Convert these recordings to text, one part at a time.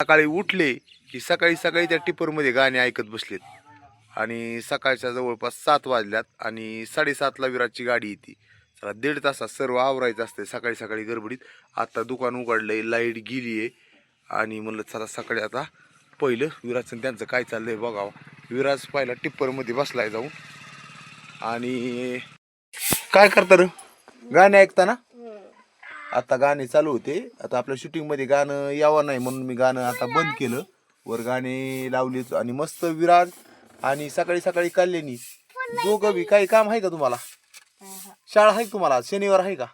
सकाळी उठले की सकाळी सकाळी त्या टिप्परमध्ये गाणे ऐकत बसलेत आणि सकाळच्या जवळपास 7 वाजल्यात आणि 7:30ला विराजची गाडी येते. चला 1.5 तासात सर्व आवरायचं असते सकाळी सकाळी गडबडीत. आता दुकान उघडलंय, लाईट गेली आहे आणि म्हणलं चला सकाळी आता पहिलं विराजचं त्यांचं काय चाललंय बघावं. विराज पहिला टिप्परमध्ये बसलाय जाऊन. आणि काय करता रे? गाणे ऐकताना आता गाणे चालू होते. आता आपल्या शूटिंगमध्ये गाणं यावं नाही म्हणून मी गाणं आता बंद केलं. वर गाणे लावली आणि मस्त विराज आणि सकाळी सकाळी कल्याणी दोघं बी. काही काम आहे का तुम्हाला? शाळा आहे तुम्हाला? आज शनिवार आहे का?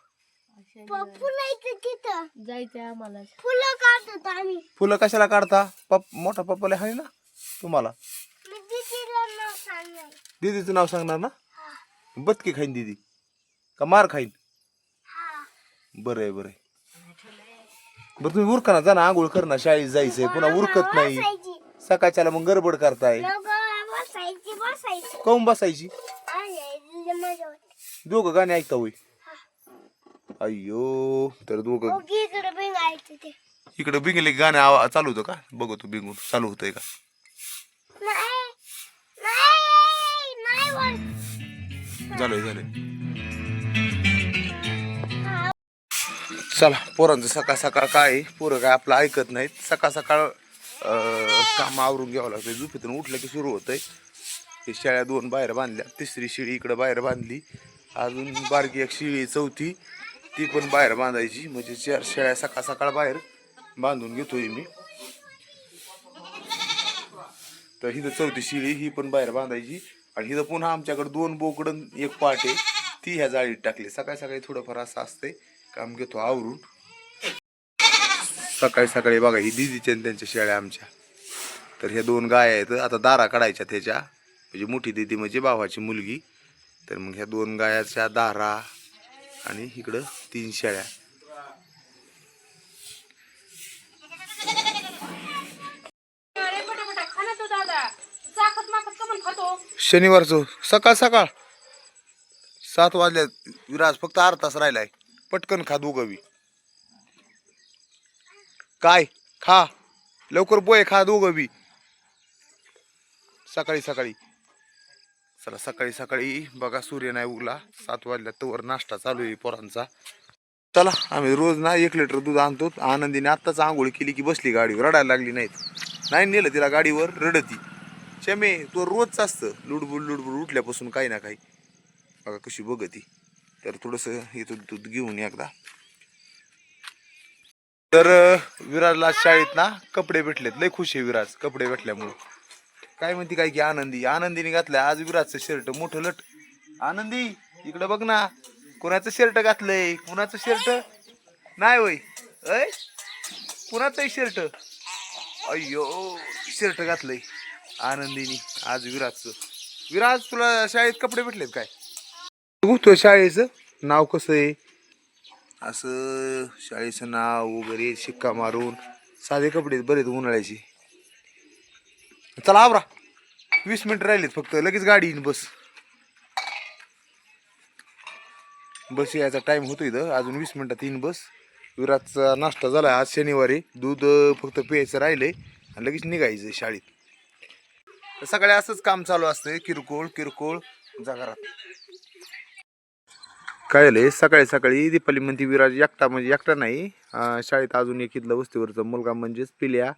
फुलं कशाला काढता? मोठा पप्पाला आहे ना तुम्हाला? दीदीचं नाव सांगणार ना? बदकी खाईन दीदी का मार खाईन? बरं आहे बरं आहे. बरं तुम्ही उरका ना, जा ना, आंघोळ कर ना, शाळेत जायचंय. पुन्हा उरकत नाही सकाळच्याला, मग गडबड करताय. काऊन बसायची? दोघं गाणे ऐकता होय? अय्यो, तर दोघं इकडे बिंगले गाणं चालू होतं का? बघतो बिंगून चालू होतंय का. झालंय झालंय. चला पोरांचं सकाळ सकाळ काय, पोरं काय आपलं ऐकत नाहीत. सकाळ सकाळ काम आवरून घ्यावं लागतं. झोपेतून उठलं की सुरू होतंय. हे शेळ्या 2 बाहेर बांधल्या, तिसरी शिळी इकडं बाहेर बांधली, अजून बारकी एक शिळी चौथी ती पण बाहेर बांधायची. म्हणजे 4 शेळ्या सकाळ सकाळ बाहेर बांधून घेतोय मी. तर हिथं चौथी शिळी ही पण बाहेर बांधायची. आणि हिथं पुन्हा आमच्याकडे 2 बोकडं 1 पाट आहे, ती ह्या जाळीत टाकली. सकाळी सकाळी थोडंफार असं असतंय, काम घेतो आवरून. सकाळी सकाळी बघा ही दिदीच्या त्यांच्या शेळ्या आमच्या. तर ह्या 2 गाय आहेत. आता दारा काढायच्या त्याच्या, म्हणजे मोठी दिदी म्हणजे भावाची मुलगी. तर मग ह्या 2 गायाच्या दारा आणि इकडं 3 शेळ्या. शनिवारचं सकाळ सकाळ 7 वाजल्यात. विराज फक्त अर्धा तास राहिलाय. पटकन खा दोघं बी. काय खा लवकर, बोय खा दोघं बी सकाळी सकाळी. चला सकाळी सकाळी बघा सूर्य नाही उगला, 7 वाजल्यात तोवर नाश्ता चालू आहे पोरांचा. चला आम्ही रोज ना 1 लिटर दूध आणतो. आनंदीने आत्ताच आंघोळ केली की बसली गाडीवर, रडायला लागली नाहीत. नाही नेलं तिला गाडीवर, रडती. शमे तो रोजच असतं लुडबुड लुडबुड उठल्यापासून काही ना काही. बघा कशी बघती. तर थोडंसं इथं दूध घेऊन एकदा. तर विराजला शाळेत ना कपडे भेटलेत. लय खुश आहे विराज कपडे भेटल्यामुळं. काय म्हणते काय की आनंदीने घातलंय आज विराजचं शर्ट मोठं लट. आनंदी इकडे बघ ना, कुणाचं शर्ट घातलंय? कुणाचं शर्ट नाही होय? अय कुणाचंही शर्ट? अय्यो शर्ट घातलंय आनंदीनी आज विराजचं. विराज तुला शाळेत कपडे भेटलेत काय? बघू तो शाळेचं नाव कसं आहे, असं शाळेचं नाव वगैरे शिक्का मारून. साधे कपडे बरेच उन्हाळ्याची. चला आवरा, 20 मिनिटं राहिलेत फक्त, लगेच गाडी येईन. बस यायचा टाइम होतो इथं, अजून 20 मिनिटात येईन बस. विराजचा नाश्ता झाला आज शनिवारी. दूध फक्त प्यायचं राहिलंय आणि लगेच निघायचं शाळेत. सकाळी असंच काम चालू असतंय, किरकोळ किरकोळ घरात. काय झालंय सकाळी सकाळी दीपाली म्हणती विराज एकटा, म्हणजे एकटा नाही, शाळेत अजून एक इथला वस्तीवरचा मुलगा म्हणजेच पिल्या,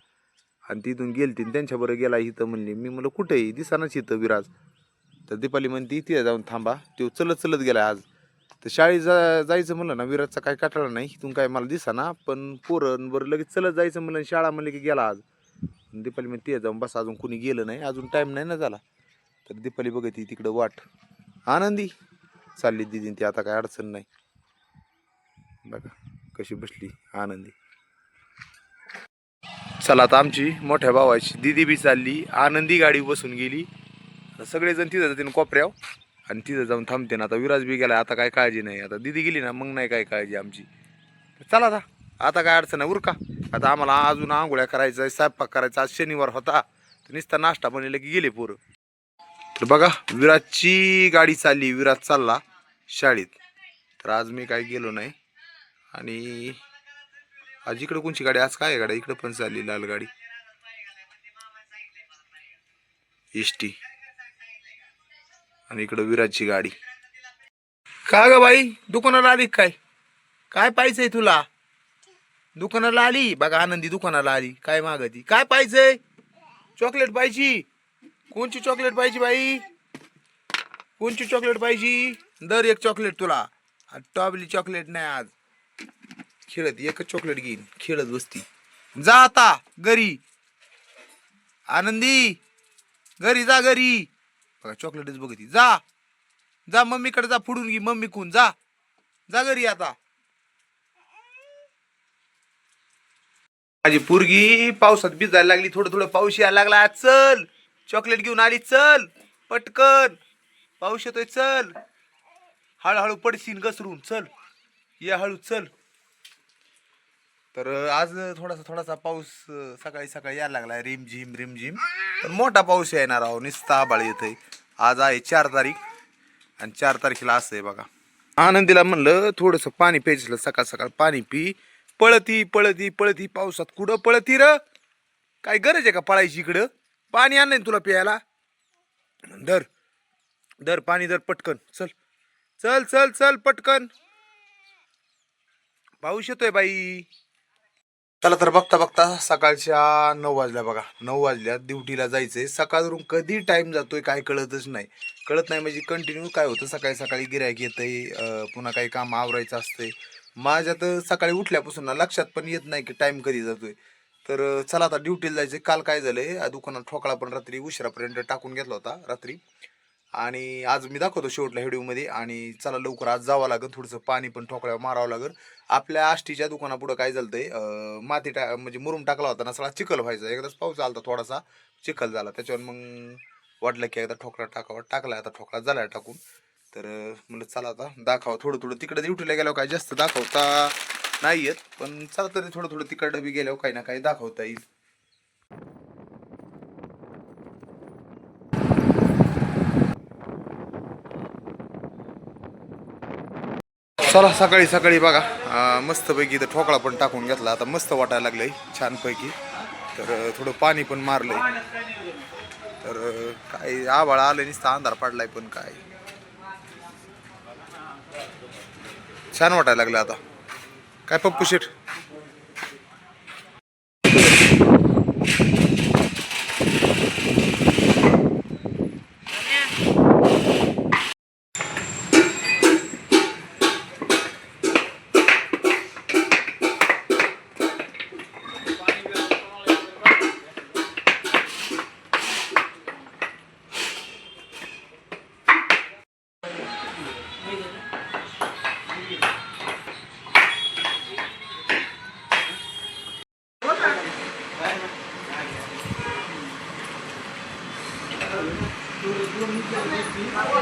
आणि तिथून गेलती त्यांच्याबरोबर गेला इथं म्हणली. मी म्हणलं कुठेही दिसानाच इथं विराज. तर दीपाली म्हणती तिथे जाऊन थांबा. तो चलत चलत गेला आज. तर शाळेत जायचं म्हणलं ना, विराजचा काय काटाळा नाही, इथून काय मला दिसाना, पण पोरण बरं लगेच चलत जायचं म्हणलं. शाळा म्हणलं की गेला आज. दीपाली म्हणते तिथे जाऊन बस, अजून कुणी गेलं नाही, अजून टाईम नाही ना झाला. तर दीपाली बघती तिकडं वाट. आनंदी चालली दिदी ती, आता काय अडचण नाही. बघा कशी बसली आनंदी. चला आता आमची मोठ्या भावाची दिदी बी चालली. आनंदी गाडी बसून गेली. सगळेजण तिथं जातील कोपऱ्यावर आणि तिथं जाऊन थांबते ना. आता विराज बी गेला, आता काय काळजी नाही. आता दिदी गेली ना मग नाही काय काळजी आमची. चला आता काय अडचण नाही उरका. आता आम्हाला अजून आंघोळ्या करायचं, स्वयंपाक करायचा. आज शनिवार होता तर नुसता नाश्ता बनवलं की गेले पोरं. तर बघा विराजची गाडी चालली. विराज चालला शाळेत. तर आज मी काय गेलो नाही आणि आज इकडे कोणची गाडी, आज काय आहे गाडी, इकडे पण चालली लाल गाडी इष्टी, आणि इकडं विराजची गाडी. का ग बाई दुकानाला आली काय, काय पाहिजे तुला? दुकानाला आली बघा, आनंदी दुकानाला आली. काय मागती, काय पाहिजे? चॉकलेट पाहिजे? कोणची चॉकलेट पाहिजे बाई, कोणची चॉकलेट पाहिजे? दर एक चॉकलेट तुला. टॉबली चॉकलेट नाही आज, खेळत एकच चॉकलेट घेईन, खेळत बसती. जा आता घरी, आनंदी घरी जा, घरी बघा चॉकलेटच बघती. जा जा मम्मीकडे जा, फुडून घे मम्मी कोण, जा जा घरी आता. माझी पोरगी पावसात भिजायला लागली, थोडं थोडं पाऊस यायला लागला. चल चॉकलेट घेऊन आली, चल पटकन, पाऊस येतोय, चल हळूहळू पडशील घसरून, चल ये हळू चल. तर आज थोडासा पाऊस सकाळी सकाळी यायला लागलाय, रिमझिम रिमझिम, पण मोठा पाऊस येणार आहो, नुसता आबाळ येतय. आज आहे 4 तारीख, आणि 4 तारखेला असं आहे बघा. आनंदीला म्हणलं थोडंसं पाणी प्यायचं, सकाळ सकाळ पाणी पी. पळती पळती पळती पावसात, कुठं पळती र, काय गरज आहे का पळायची? इकडं पाणी आणलंय तुला प्यायला, धर धर पाणी धर पटकन, चल चल चल चल पटकन, पाऊस येतोय बाई. चला तर बघता बघता सकाळच्या 9 वाजल्या बघा, 9 वाजल्या, ड्युटीला जायचंय. सकाळवरून कधी टाइम जातोय काय कळतच नाही, कळत नाही म्हणजे कंटिन्यू काय होतं, सकाळी सकाळी गिऱ्हाईक येतंय, पुन्हा काही काम आवरायचं असतंय. माझ्या तर सकाळी उठल्यापासून ना लक्षात पण येत नाही की टाइम कधी जातोय. तर चला आता ड्युटीला जायचंय. काल काय झालंय, दुकानात ठोकळा पण रात्री उशिरापर्यंत टाकून घेतला होता रात्री, आणि आज मी दाखवतो शेवटला व्हिडिओमध्ये. आणि चला लवकर आज जावं लागेल, थोडंसं पाणी पण ठोकळ्यावर मारावं लागेल. आपल्या आष्टीच्या दुकानापुढं काय झालंय, माती म्हणजे मुरुम टाकला होता ना, सगळा चिखल व्हायचा. एकदाच पाऊस आला थोडासा, चिखल झाला, त्याच्यावर मग वाटलं की एकदा ठोकळा टाकावा, टाकला. आता ठोकळा झाला टाकून. तर म्हणलं चला आता दाखवा थोडं थोडं, तिकडे ड्युटीला गेल्यावर काय जास्त दाखवता नाही येत, पण चला तरी थोडं थोडं तिकडं बी गेल्यावर काही ना काही दाखवता येईल. चला सकाळी सकाळी बघा, मस्तपैकी इथं ठोकळा पण टाकून घेतला. आता मस्त वाटायला लागलंय छानपैकी. तर थोडं पाणी पण मारलंय. तर काय आभाळ आलं, नुसता अंधार पडलाय, पण काय छान वाटायला लागलं आता. काय पप्पू शेठ,